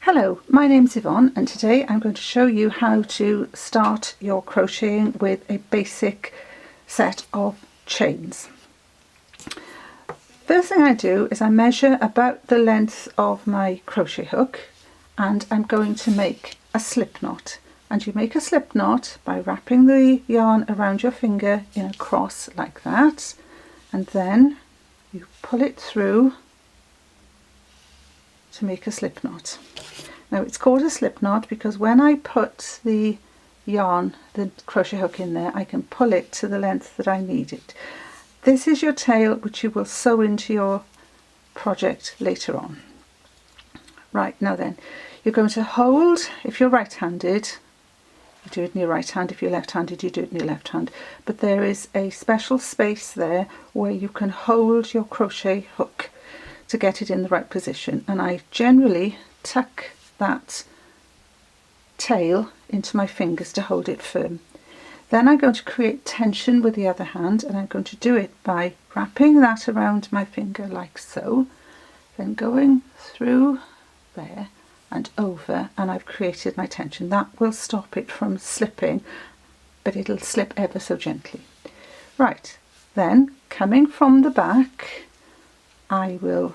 Hello, my name's Yvonne and today I'm going to show you how to start your crocheting with a basic set of chains. First thing I do is I measure about the length of my crochet hook and I'm going to make a slip knot. And you make a slip knot by wrapping the yarn around your finger in a cross like that, and then you pull it through to make a slip knot. Now it's called a slip knot because when I put the yarn, the crochet hook in there, I can pull it to the length that I need it. This is your tail which you will sew into your project later on. Right, now then, you're going to hold, if you're right-handed, you do it in your right hand. If you're left-handed, you do it in your left hand. But there is a special space there where you can hold your crochet hook to get it in the right position. And I generally tuck that tail into my fingers to hold it firm. Then I'm going to create tension with the other hand, and I'm going to do it by wrapping that around my finger like so, then going through there and over, and I've created my tension. That will stop it from slipping, but it'll slip ever so gently. Right, then coming from the back, I will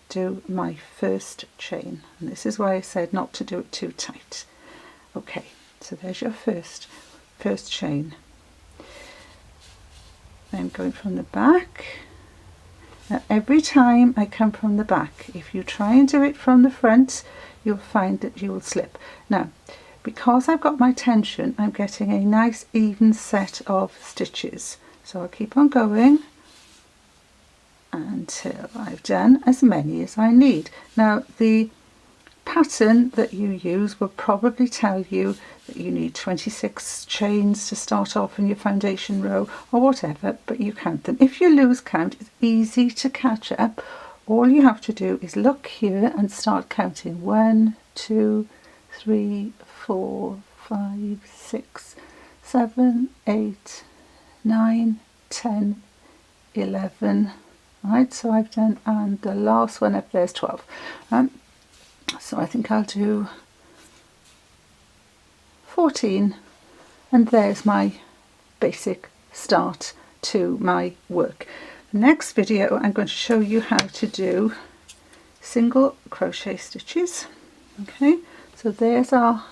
do my first chain, and this is why I said not to do it too tight. Okay, so there's your first chain. Then going from the back. Now every time I come from the back, if you try and do it from the front, you'll find that you will slip. Now because I've got my tension, I'm getting a nice even set of stitches, so I'll keep on going until I've done as many as I need. Now the pattern that you use will probably tell you that you need 26 chains to start off in your foundation row or whatever, but you count them. If you lose count, it's easy to catch up. All you have to do is look here and start counting. 1, 2, 3, 4, 5, 6, 7, 8, 9, 10, 11. Right, so I've done, and the last one up there is 12. So I think I'll do 14, and there's my basic start to my work. The next video I'm going to show you how to do single crochet stitches. Okay, so there's our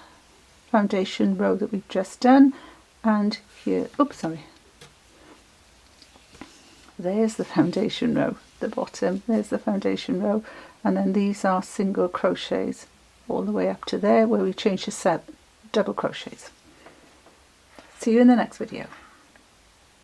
foundation row that we've just done, and here, oops, sorry. There's the foundation row, the bottom, there's the foundation row, and then these are single crochets all the way up to there where we change to 7 double crochets. See you in the next video.